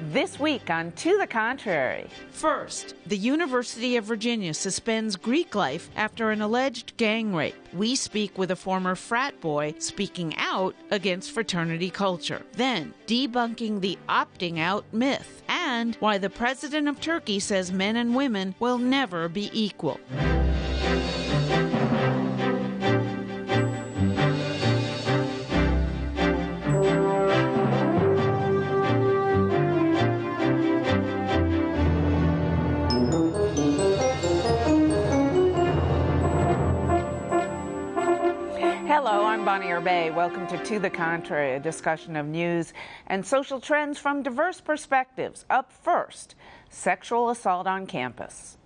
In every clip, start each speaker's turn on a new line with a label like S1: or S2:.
S1: This week on To the Contrary.
S2: First, the University of Virginia suspends Greek life after an alleged gang rape. We speak with a former frat boy speaking out against fraternity culture. Then, debunking the opting out myth and why the president of Turkey says men and women will never be equal.
S1: Hello, I'm Bonnie Erbay. Welcome to the Contrary, a discussion of news and social trends from diverse perspectives. Up first, sexual assault on campus.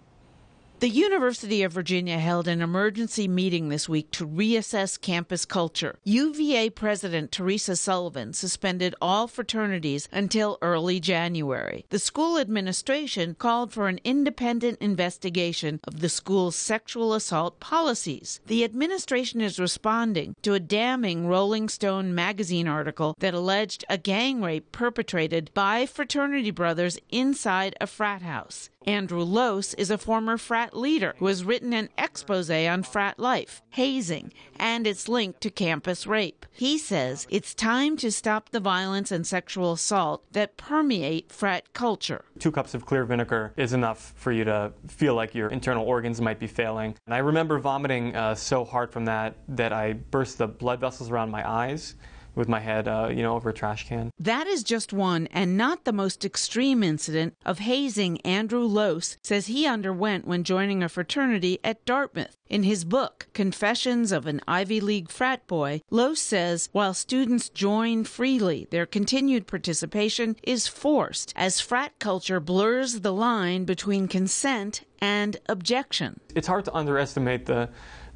S2: The University of Virginia held an emergency meeting this week to reassess campus culture. UVA President Teresa Sullivan suspended all fraternities until early January. The school administration called for an independent investigation of the school's sexual assault policies. The administration is responding to a damning Rolling Stone magazine article that alleged a gang rape perpetrated by fraternity brothers inside a frat house. Andrew Lose is a former frat leader who has written an expose on frat life, hazing, and its link to campus rape. He says it's time to stop the violence and sexual assault that permeate frat culture.
S3: 2 cups of clear vinegar is enough for you to feel like your internal organs might be failing. And I remember vomiting so hard from that I burst the blood vessels around my eyes with my head, over a trash can.
S2: That is just one and not the most extreme incident of hazing Andrew Lose says he underwent when joining a fraternity at Dartmouth. In his book, Confessions of an Ivy League Frat Boy, Lose says while students join freely, their continued participation is forced as frat culture blurs the line between consent and objection.
S3: It's hard to underestimate the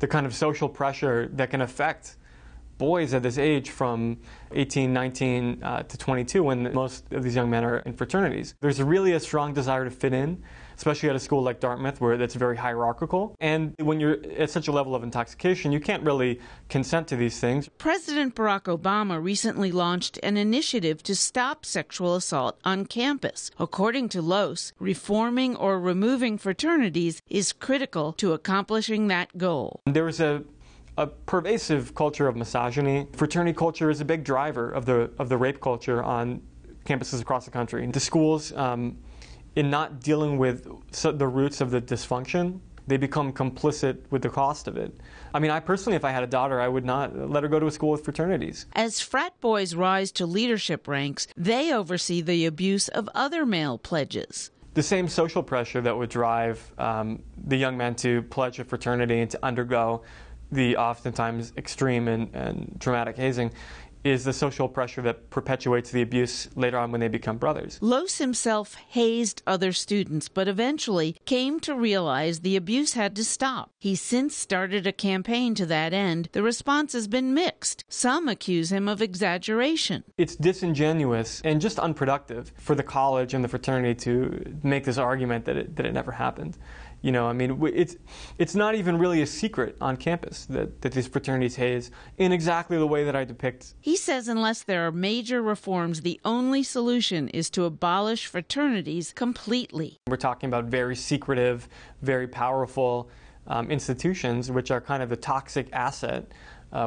S3: kind of social pressure that can affect boys at this age from 18, 19 to 22 when most of these young men are in fraternities. There's really a strong desire to fit in, especially at a school like Dartmouth where that's very hierarchical. And when you're at such a level of intoxication, you can't really consent to these things.
S2: President Barack Obama recently launched an initiative to stop sexual assault on campus. According to Lose, reforming or removing fraternities is critical to accomplishing that goal.
S3: There is a pervasive culture of misogyny. Fraternity culture is a big driver of the rape culture on campuses across the country. The schools, in not dealing with the roots of the dysfunction, they become complicit with the cost of it. I mean, I personally, if I had a daughter, I would not let her go to a school with fraternities.
S2: As frat boys rise to leadership ranks, they oversee the abuse of other male pledges.
S3: The same social pressure that would drive the young men to pledge a fraternity and to undergo the oftentimes extreme and traumatic hazing is the social pressure that perpetuates the abuse later on when they become brothers.
S2: Lose himself hazed other students, but eventually came to realize the abuse had to stop. He's since started a campaign to that end. The response has been mixed. Some accuse him of exaggeration.
S3: It's disingenuous and just unproductive for the college and the fraternity to make this argument that it never happened. You know, I mean, it's not even really a secret on campus that these fraternities haze in exactly the way that I depict.
S2: He says unless there are major reforms, the only solution is to abolish fraternities completely.
S3: We're talking about very secretive, very powerful institutions, which are kind of the toxic asset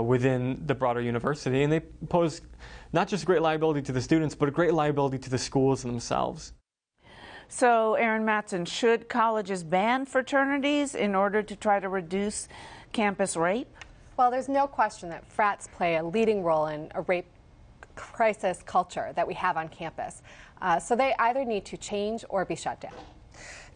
S3: within the broader university, and they pose not just great liability to the students, but a great liability to the schools themselves.
S1: So, Aaron Mattson, should colleges ban fraternities in order to try to reduce campus rape?
S4: Well, there's no question that frats play a leading role in a rape crisis culture that we have on campus. So they either need to change or be shut down.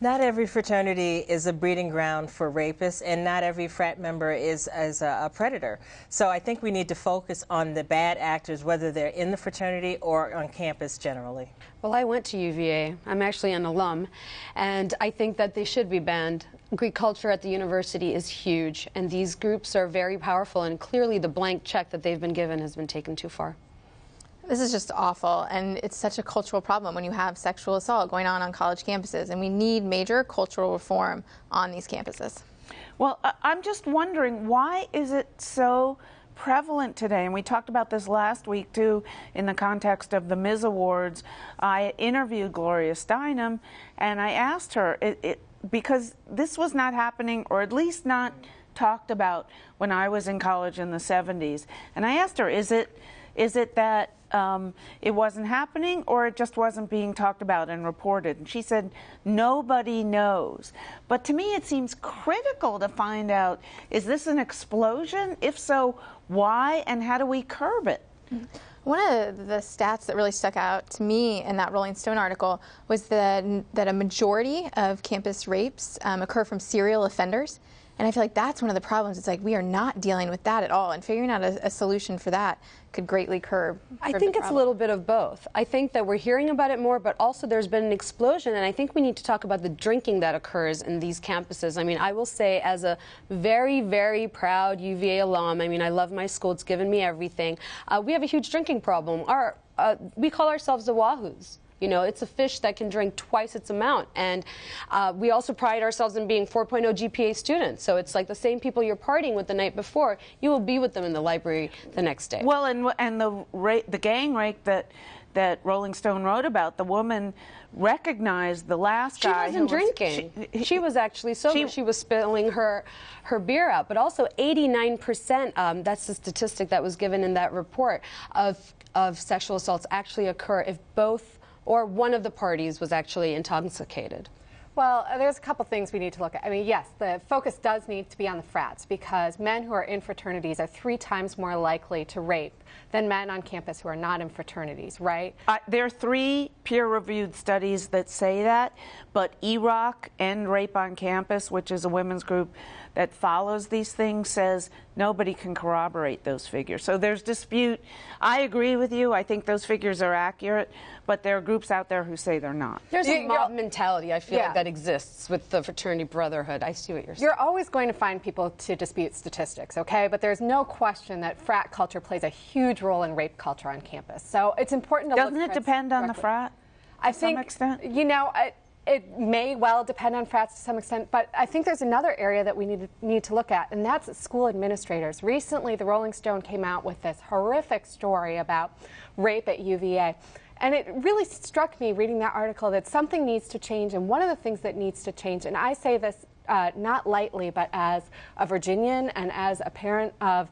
S5: Not every fraternity is a breeding ground for rapists, and not every frat member is a predator. So I think we need to focus on the bad actors, whether they're in the fraternity or on campus generally.
S6: Well, I went to UVA. I'm actually an alum, and I think that they should be banned. Greek culture at the university is huge, and these groups are very powerful, and clearly the blank check that they've been given has been taken too far.
S7: This is just awful, and it's such a cultural problem when you have sexual assault going on college campuses, and we need major cultural reform on these campuses.
S1: Well, I'm just wondering, why is it so prevalent today, and we talked about this last week too in the context of the Ms. Awards. I interviewed Gloria Steinem, and I asked her, because this was not happening, or at least not talked about when I was in college in the 70s. And I asked her, is it that it wasn't happening, or it just wasn't being talked about and reported? And she said, nobody knows. But to me, it seems critical to find out, is this an explosion? If so, why, and how do we curb it?
S7: One of the stats that really stuck out to me in that Rolling Stone article was that a majority of campus rapes occur from serial offenders. And I feel like that's one of the problems. It's like we are not dealing with that at all, and figuring out a solution for that could greatly curb.
S6: I think it's a little bit of both. I think that we're hearing about it more, but also there's been an explosion, and I think we need to talk about the drinking that occurs in these campuses. I mean, I will say, as a very, very proud UVA alum, I mean, I love my school. It's given me everything. We have a huge drinking problem. We call ourselves the Wahoos. You know, it's a fish that can drink twice its amount. And we also pride ourselves in being 4.0 GPA students. So it's like the same people you're partying with the night before, you will be with them in the library the next day.
S1: Well, and the gang rape that Rolling Stone wrote about, the woman recognized the last guy.
S6: She wasn't drinking. She was actually sober. She was spilling her beer out. But also 89%, that's the statistic that was given in that report, of sexual assaults actually occur if both or one of the parties was actually intoxicated.
S4: Well, there's a couple things we need to look at. I mean, yes, the focus does need to be on the frats, because men who are in fraternities are 3 times more likely to rape than men on campus who are not in fraternities, right?
S1: There are 3 peer-reviewed studies that say that, but EROC, End Rape on Campus, which is a women's group that follows these things, says nobody can corroborate those figures. So there's dispute. I agree with you. I think those figures are accurate, but there are groups out there who say they're not.
S6: There's a mob mentality, I feel like, that exists with the fraternity brotherhood. I see what you're saying.
S4: You're always going to find people to dispute statistics, okay? But there's no question that frat culture plays a huge role in rape culture on campus. So it's important to
S1: Doesn't it depend on the frat to some extent?
S4: You know, it may well depend on frats to some extent, but I think there's another area that we need to look at, and that's school administrators. Recently, the Rolling Stone came out with this horrific story about rape at UVA. And it really struck me reading that article that something needs to change, and one of the things that needs to change, and I say this not lightly, but as a Virginian and as a parent of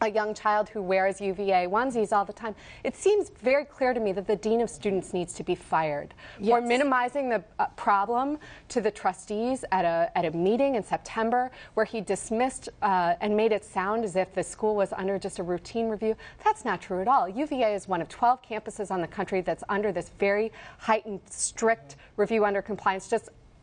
S4: a young child who wears UVA onesies all the time, it seems very clear to me that the dean of students needs to be fired for minimizing the problem to the trustees at a meeting in September where he dismissed and made it sound as if the school was under just a routine review. That's not true at all. UVA is one of 12 campuses on the country that's under this very heightened, strict review under compliance.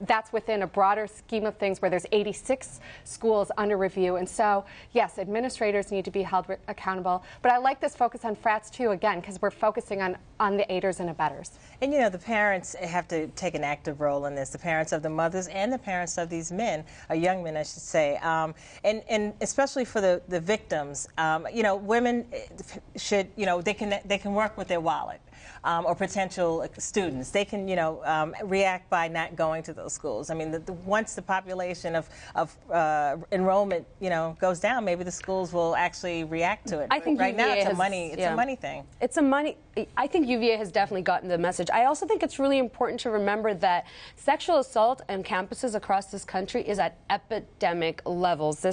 S4: That's within a broader scheme of things where there's 86 schools under review. And so, yes, administrators need to be held accountable. But I like this focus on frats, too, again, because we're focusing on the aiders and abettors.
S5: And, you know, the parents have to take an active role in this, the parents of the mothers and the parents of these men, or young men, I should say. And especially for the victims, you know, women should, you know, they can work with their wallet. Or potential students. They can, you know, react by not going to those schools. I mean, once the population of enrollment, you know, goes down, maybe the schools will actually react to it.
S6: I think
S5: right
S6: UVA
S5: now it's a money thing.
S6: It's a money. I think UVA has definitely gotten the message. I also think it's really important to remember that sexual assault on campuses across this country is at epidemic levels.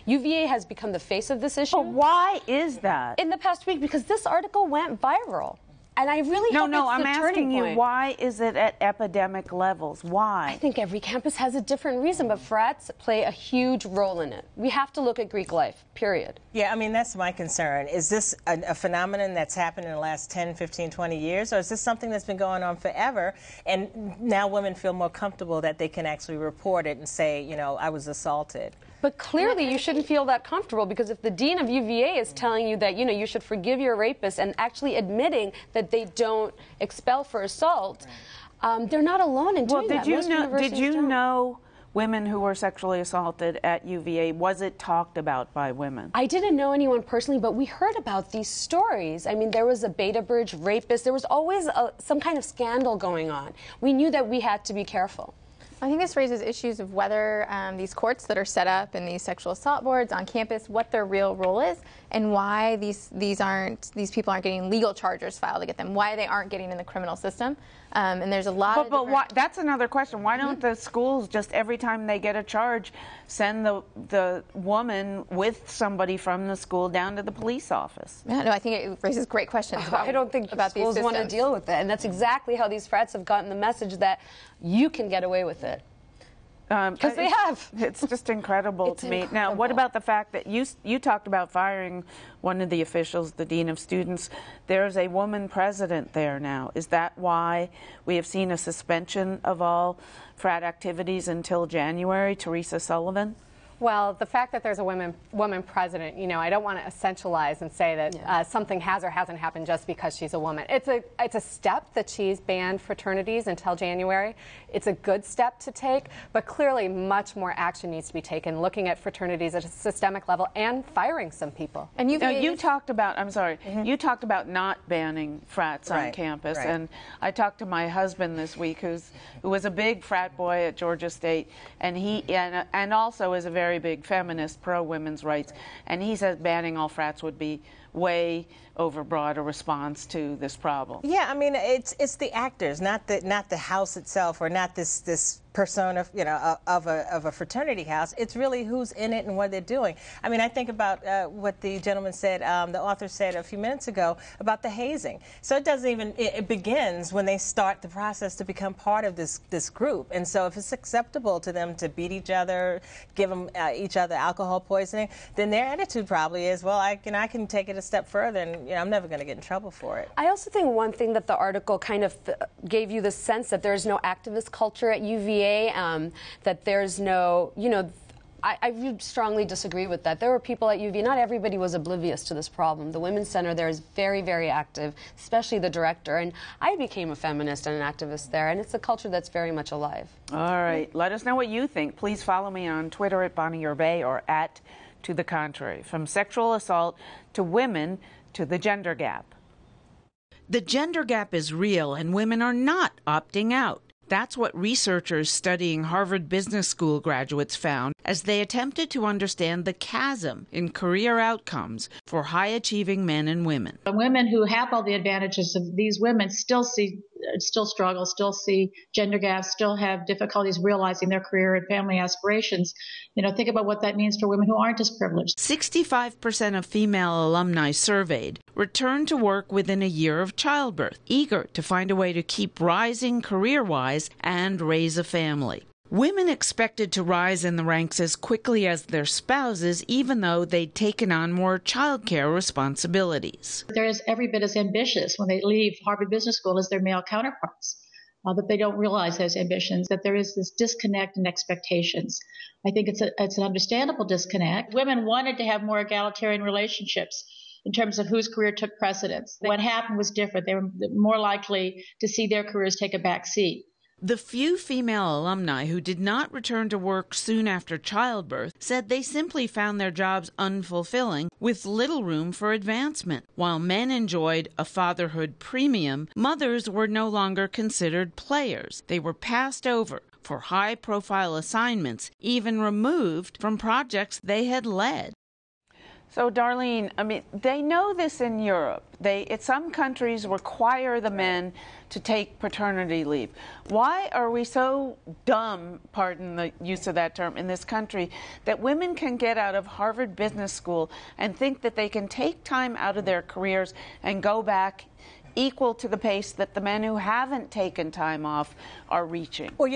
S6: UVA has become the face of this issue.
S1: But why is that?
S6: In the past week, because this article went viral. And I really hope it's the turning point.
S1: No, I'm asking you, why is it at epidemic levels? Why?
S6: I think every campus has a different reason, but frats play a huge role in it. We have to look at Greek life, period.
S5: Yeah, I mean, that's my concern. Is this a phenomenon that's happened in the last 10, 15, 20 years, or is this something that's been going on forever, and now women feel more comfortable that they can actually report it and say, you know, I was assaulted?
S6: But clearly you shouldn't feel that comfortable, because if the dean of UVA is telling you that, you know, you should forgive your rapist and actually admitting that they don't expel for assault, they're not alone in doing that.
S1: Did you know women who were sexually assaulted at UVA? Was it talked about by women?
S6: I didn't know anyone personally, but we heard about these stories. I mean, there was a Beta Bridge rapist. There was always some kind of scandal going on. We knew that we had to be careful.
S7: I think this raises issues of whether these courts that are set up and these sexual assault boards on campus, what their real role is, and why these people aren't getting legal charges filed against them, why they aren't getting in the criminal system. And there's a lot
S1: but why, that's another question. Why don't the schools just every time they get a charge send the woman with somebody from the school down to the police office?
S7: Yeah, no, I think it raises great questions.
S6: I don't think
S7: about
S6: schools
S7: these
S6: want to
S7: systems.
S6: deal with it, and that's exactly how these frats have gotten the message that you can get away with it. Because they have.
S1: It's just incredible
S6: It's
S1: to me.
S6: incredible.
S1: Now, what about the fact that you talked about firing one of the officials, the dean of students? There's a woman president there now. Is that why we have seen a suspension of all frat activities until January? Teresa Sullivan?
S4: Well, the fact that there's a woman president, I don't want to essentialize and say that something has or hasn't happened just because she's a woman. It's a step that she's banned fraternities until January. It's a good step to take, but clearly much more action needs to be taken, looking at fraternities at a systemic level and firing some people.
S7: And
S1: you talked about, I'm sorry, you talked about not banning frats on campus, and I talked to my husband this week, who was a big frat boy at Georgia State, and he and also is a very big feminist, pro-women's rights, and he says banning all frats would be way overbroad a response to this problem.
S5: Yeah, I mean, it's the actors, not the house itself, or not this persona, of a fraternity house. It's really who's in it and what they're doing. I mean, I think about what the gentleman said, the author said a few minutes ago about the hazing. So it doesn't even, it begins when they start the process to become part of this group. And so if it's acceptable to them to beat each other, give them each other alcohol poisoning, then their attitude probably is, well, I can take it a step further, and I'm never going to get in trouble for it.
S6: I also think one thing that the article kind of gave you the sense that there's no activist culture at UVA, that there's no, I would strongly disagree with that. There were people at UVA, not everybody was oblivious to this problem. The Women's Center there is very, very active, especially the director, and I became a feminist and an activist there, and it's a culture that's very much alive.
S1: All right, let us know what you think. Please follow me on Twitter at Bonnie Urbay or at To the Contrary. From sexual assault to women to the gender gap.
S2: The gender gap is real, and women are not opting out. That's what researchers studying Harvard Business School graduates found as they attempted to understand the chasm in career outcomes for high-achieving men and women.
S8: The women who have all the advantages of these women still struggle, still see gender gaps, still have difficulties realizing their career and family aspirations. Think about what that means for women who aren't as privileged.
S2: 65% of female alumni surveyed returned to work within a year of childbirth, eager to find a way to keep rising career-wise and raise a family. Women expected to rise in the ranks as quickly as their spouses, even though they'd taken on more childcare responsibilities.
S8: They're every bit as ambitious when they leave Harvard Business School as their male counterparts, but they don't realize those ambitions, that there is this disconnect in expectations. I think it's an understandable disconnect. Women wanted to have more egalitarian relationships in terms of whose career took precedence. What happened was different. They were more likely to see their careers take a back seat.
S2: The few female alumni who did not return to work soon after childbirth said they simply found their jobs unfulfilling with little room for advancement. While men enjoyed a fatherhood premium, mothers were no longer considered players. They were passed over for high-profile assignments, even removed from projects they had led.
S1: So, Darlene, I mean, they know this in Europe. Some countries require the men to take paternity leave. Why are we so dumb, pardon the use of that term, in this country, that women can get out of Harvard Business School and think that they can take time out of their careers and go back equal to the pace that the men who haven't taken time off are reaching? Well,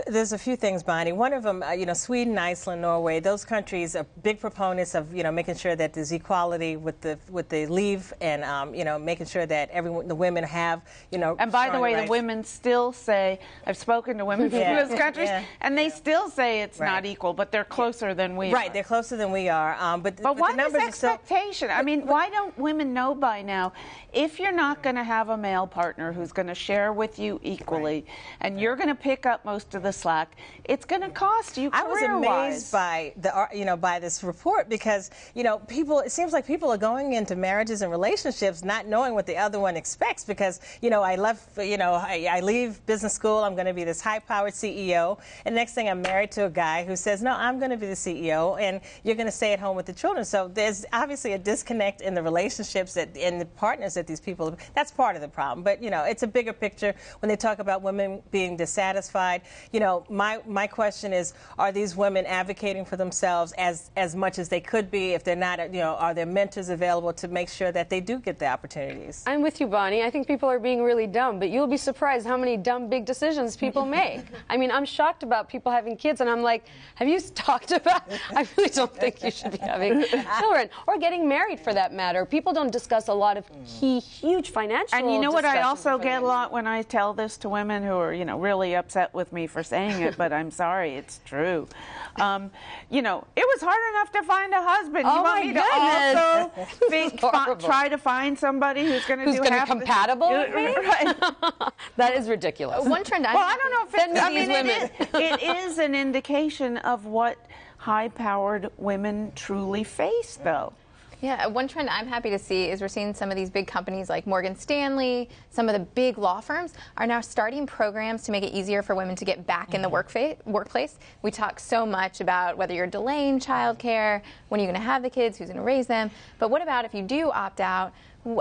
S5: there's a few things, Bonnie. One of them, Sweden, Iceland, Norway, those countries are big proponents of, making sure that there's equality with the leave, and, making sure that the women have,
S1: And by the way,
S5: rights.
S1: The women still say, I've spoken to women from those countries, and they still say it's not equal, but they're closer than we are.
S5: Right, they're closer than we are. But
S1: why
S5: the numbers
S1: this expectation? I mean, why don't women know by now, if you're not going to to have a male partner who's going to share with you equally, and you're going to pick up most of the slack, it's going to cost you career-wise.
S5: I was amazed by by this report because, it seems like people are going into marriages and relationships not knowing what the other one expects because, I left, I leave business school, I'm going to be this high-powered CEO, and next thing I'm married to a guy who says, no, I'm going to be the CEO, and you're going to stay at home with the children. So there's obviously a disconnect in the relationships and the partners that these people, that's part of the problem. But, it's a bigger picture when they talk about women being dissatisfied. My question is, are these women advocating for themselves as much as they could be? If they're not, are there mentors available to make sure that they do get the opportunities?
S6: I'm with you, Bonnie. I think people are being really dumb, but you'll be surprised how many dumb, big decisions people make. I mean, I'm shocked about people having kids, and I'm like, have you talked about, I really don't think you should be having children, or getting married for that matter. People don't discuss a lot of key, huge financial
S1: And you know what I also
S6: discussions.
S1: get a lot when I tell this to women who are, really upset with me for saying it, but I'm sorry, it's true. It was hard enough to find a husband.
S6: Oh
S1: you want
S6: my
S1: me
S6: goodness.
S1: to also try to find somebody who's going to do half
S6: compatible with me?
S1: Right.
S6: That is ridiculous.
S7: One trend
S1: Well, I don't know if
S6: Send
S1: it's,
S6: me these women.
S1: it is an indication of what high-powered women truly face, though.
S7: Yeah, one trend I'm happy to see is we're seeing some of these big companies like Morgan Stanley, some of the big law firms are now starting programs to make it easier for women to get back in the workplace. We talk so much about whether you're delaying childcare, when are you going to have the kids, who's going to raise them, but what about if you do opt out?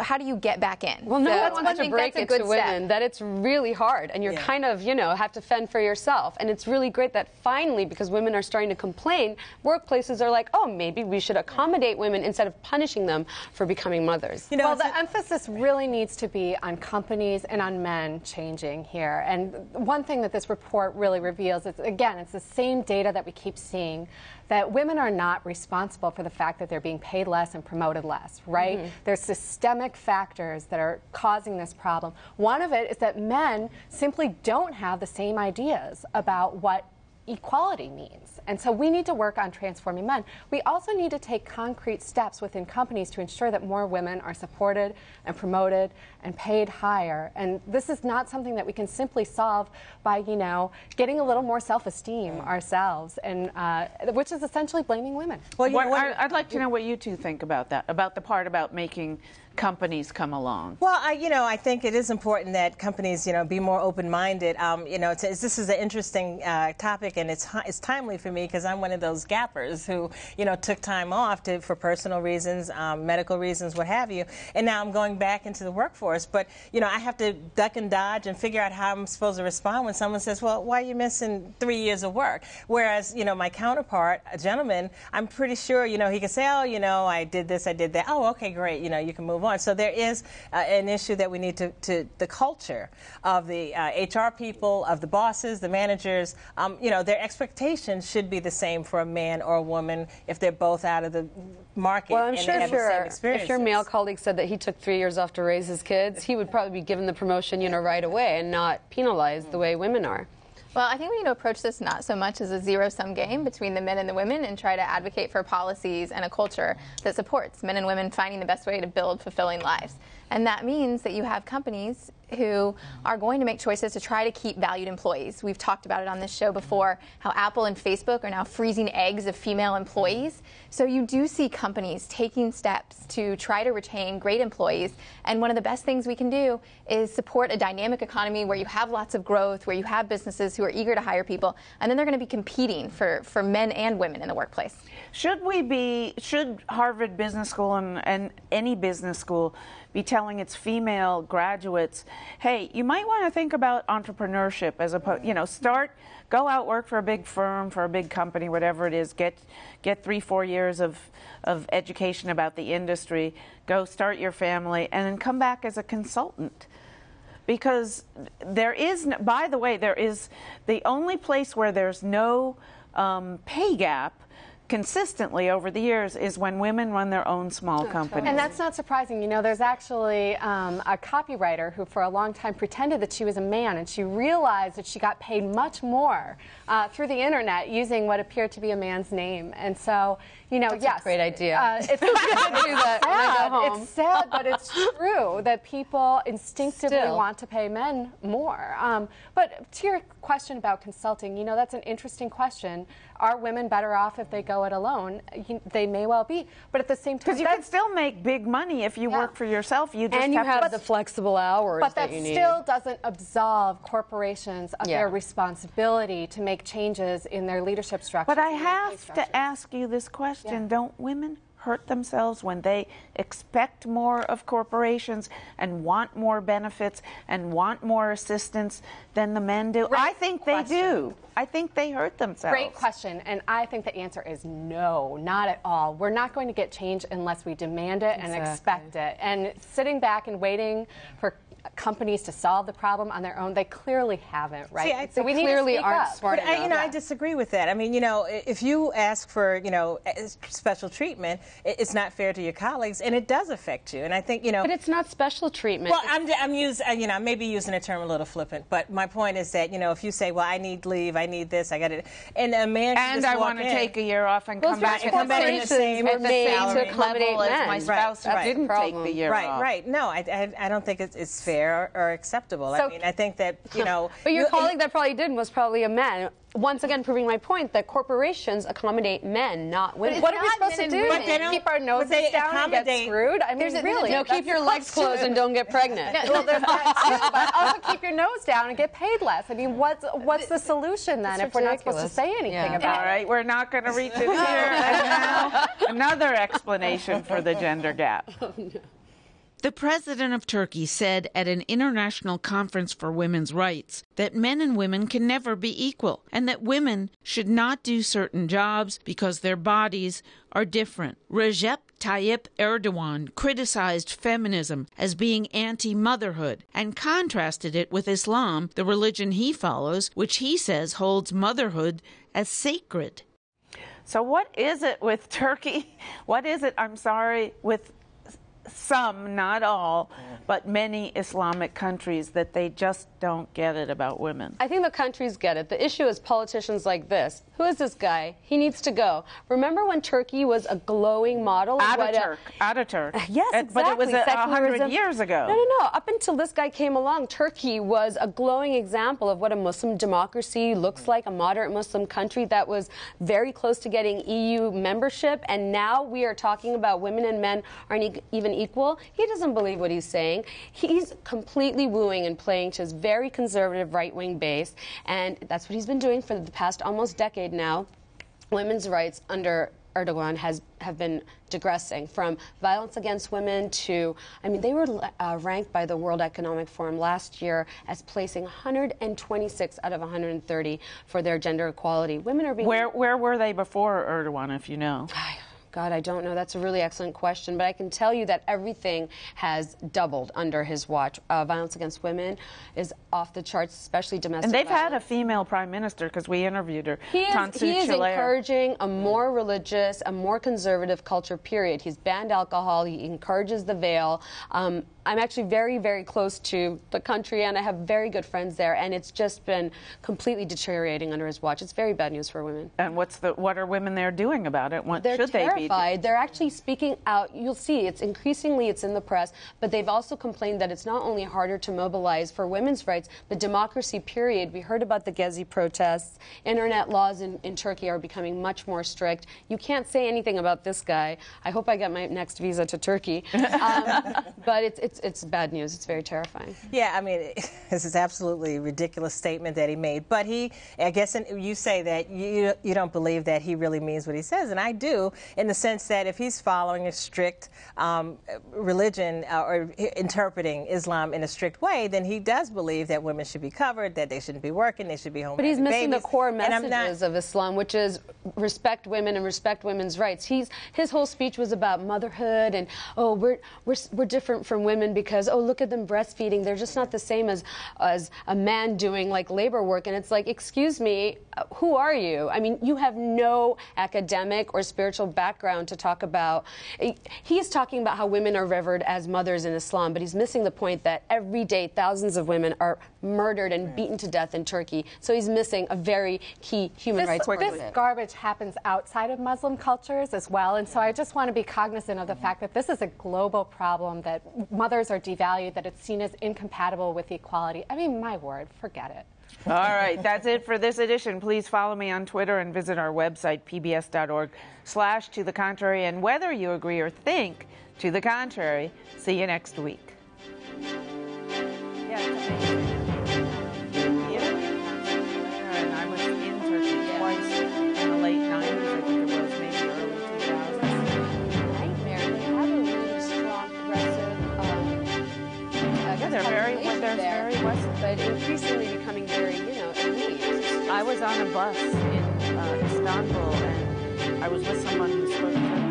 S7: How do you get back in?
S6: Well, no one wants to break it to women that it's really hard, and you're kind of, have to fend for yourself. And it's really great that finally, because women are starting to complain, workplaces are like, oh, maybe we should accommodate women instead of punishing them for becoming mothers.
S4: Well, the emphasis really needs to be on companies and on men changing here. And one thing that this report really reveals is, again, it's the same data that we keep seeing, that women are not responsible for the fact that they're being paid less and promoted less, right? There's systemic factors that are causing this problem. One of it is that men simply don't have the same ideas about what equality means. And so we need to work on transforming men. We also need to take concrete steps within companies to ensure that more women are supported and promoted and paid higher. And this is not something that we can simply solve by, getting a little more self-esteem ourselves, and which is essentially blaming women.
S1: Well, I'd like to know what you two think about that, about the part about making companies come along.
S5: Well, I think it is important that companies, be more open-minded. This is an interesting topic, and it's timely for me because I'm one of those gappers who, took time off for personal reasons, medical reasons, what have you, and now I'm going back into the workforce. But, I have to duck and dodge and figure out how I'm supposed to respond when someone says, well, why are you missing 3 years of work? Whereas, my counterpart, a gentleman, I'm pretty sure, he can say, oh, I did this, I did that. Oh, okay, great, you can move on. So there is an issue that we need to the culture of the HR people, of the bosses, the managers, their expectations should be the same for a man or a woman if they're both out of the market.
S6: Well, I'm
S5: and
S6: sure
S5: have the same experiences.
S6: if your male colleague said that he took 3 years off to raise his kids, he would probably be given the promotion, right away and not penalized the way women are.
S7: Well, I think we need to approach this not so much as a zero-sum game between the men and the women and try to advocate for policies and a culture that supports men and women finding the best way to build fulfilling lives. And that means that you have companies who are going to make choices to try to keep valued employees. We've talked about it on this show before, how Apple and Facebook are now freezing eggs of female employees. So you do see companies taking steps to try to retain great employees. And one of the best things we can do is support a dynamic economy where you have lots of growth, where you have businesses who are eager to hire people, and then they're going to be competing for men and women in the workplace.
S1: Should Harvard Business School and any business school be telling its female graduates, hey, you might want to think about entrepreneurship as opposed, go out, work for a big firm, for a big company, whatever it is, get 3-4 years of education about the industry, go start your family, and then come back as a consultant. Because there is the only place where there's no pay gap consistently over the years is when women run their own small companies.
S4: And that's not surprising. You know, there's actually a copywriter who for a long time pretended that she was a man, and she realized that she got paid much more through the internet using what appeared to be a man's name. And so, you know,
S6: That's
S4: yes.
S6: a great idea.
S4: It's
S6: do that when I go home.
S4: It's sad, but it's true that people instinctively
S6: Still.
S4: want to pay men more. But to your question about consulting, you know, that's an interesting question. Are women better off if they go it alone? They may well be, but at the same time,
S1: Because you can still make big money if you work for yourself. You just
S6: And you have
S1: to
S6: the flexible hours
S4: but
S6: that
S4: that
S6: you need.
S4: still doesn't absolve corporations of their responsibility to make changes in their leadership structure.
S1: But I have to ask you this question. Don't women hurt themselves when they expect more of corporations and want more benefits and want more assistance than the men do? I think they do. I think they hurt themselves.
S4: Great question. And I think the answer is no, not at all. We're not going to get change unless we demand it and expect it. And sitting back and waiting for companies to solve the problem on their own, they clearly haven't, right?
S5: See,
S4: so we
S6: clearly
S4: need to
S6: aren't
S4: speak up.
S6: smart
S5: But
S6: enough.
S5: I disagree with that. I mean, you know, if you ask for, you know, special treatment, it's not fair to your colleagues, and it does affect you. And I think, you know,
S6: But it's not special treatment.
S5: well, I'm using, you know, I may be using a term a little flippant, but my point is that, you know, if you say, well, I need leave, I need this, I got it, and a man can
S1: And
S5: just
S1: I
S5: walk
S1: want to
S5: in.
S1: take a year off and come back
S5: and come back in the same
S6: Corporations were made to
S5: salary.
S6: accommodate
S1: level as
S6: men.
S1: my spouse who
S6: That's the
S1: didn't take
S6: problem.
S1: the year off.
S5: Right. No, I don't think it's fair or acceptable.
S4: So-
S5: I mean, I think that, you know.
S6: But your colleague that probably did was probably a man. Once again, proving my point that corporations accommodate men, not women.
S4: What are we supposed to do?
S5: But they don't-
S4: Keep our noses
S5: but they
S4: down and get
S5: accommodate-
S4: screwed? I mean, really?
S6: No, keep your legs closed and don't get pregnant.
S4: Well, there's that too, but also keep your nose down and get paid less. I mean, what's the solution then if we're not supposed to say anything about
S1: All
S4: it?
S1: right, we're not going to reach it here. And now, another explanation for the gender gap.
S2: The president of Turkey said at an international conference for women's rights that men and women can never be equal and that women should not do certain jobs because their bodies are different. Recep Tayyip Erdogan criticized feminism as being anti-motherhood and contrasted it with Islam, the religion he follows, which he says holds motherhood as sacred.
S1: So what is it with Turkey? What is it, I'm sorry, with some, not all, but many Islamic countries that they just don't get it about women?
S6: I think the countries get it. The issue is politicians like this. Who is this guy? He needs to go. Remember when Turkey was a glowing model of what
S1: Ataturk.
S6: Yes, exactly.
S1: But it was 100
S6: Secularism.
S1: years ago.
S6: No. Up until this guy came along, Turkey was a glowing example of what a Muslim democracy looks like, a moderate Muslim country that was very close to getting EU membership. And now we are talking about women and men aren't even equal. He doesn't believe what he's saying. He's completely wooing and playing to his very conservative right-wing base. And that's what he's been doing for the past almost decade now. Women's rights under Erdogan have been digressing from violence against women to, I mean, they were ranked by the World Economic Forum last year as placing 126 out of 130 for their gender equality. Women are being...
S1: Where were they before Erdogan, if you know?
S6: God, I don't know. That's a really excellent question. But I can tell you that everything has doubled under his watch. Violence against women is off the charts, especially domestic
S1: And they've
S6: violence.
S1: had a female prime minister because we interviewed her.
S6: He is
S1: Tansu Çiller.
S6: encouraging a more religious, a more conservative culture, period. He's banned alcohol. He encourages the veil. I'm actually very, very close to the country, and I have very good friends there, and it's just been completely deteriorating under his watch. It's very bad news for women.
S1: And what are women there doing about it? What
S6: They're
S1: should
S6: terrified.
S1: they be?
S6: They're actually speaking out. You'll see it's in the press, but they've also complained that it's not only harder to mobilize for women's rights, but democracy, period. We heard about the Gezi protests. Internet laws in Turkey are becoming much more strict. You can't say anything about this guy. I hope I get my next visa to Turkey. But it's bad news. It's very terrifying.
S5: Yeah, I mean, this is absolutely a ridiculous statement that he made. But I guess you say that you don't believe that he really means what he says, and I do, in the sense that if he's following a strict religion or interpreting Islam in a strict way, then he does believe that women should be covered, that they shouldn't be working, they should be home.
S6: But he's missing
S5: babies.
S6: the core
S5: And I'm
S6: messages of Islam, which is respect women and respect women's rights. His whole speech was about motherhood and we're different from women because look at them breastfeeding. They're just not the same as a man doing like labor work. And it's like, excuse me, who are you? I mean, you have no academic or spiritual background to talk about. He's talking about how women are revered as mothers in Islam, but he's missing the point that every day thousands of women are murdered and beaten to death in Turkey. So he's missing a very key human rights
S4: This garbage happens outside of Muslim cultures as well, and so I just want to be cognizant of the fact that this is a global problem, that mothers are devalued, that it's seen as incompatible with equality. I mean, my word, forget it.
S1: All right, that's it for this edition. Please follow me on Twitter and visit our website, pbs.org/to the contrary. And whether you agree or think to the contrary, see you next week. And I was in Turkey twice in the late 90s, I think it was, maybe early 2000s.
S6: Nightmare. They have a really strong progressive
S1: They're very Western.
S6: but increasingly becoming very, elite.
S1: I was on a bus in Istanbul, and I was with someone who spoke Turkish.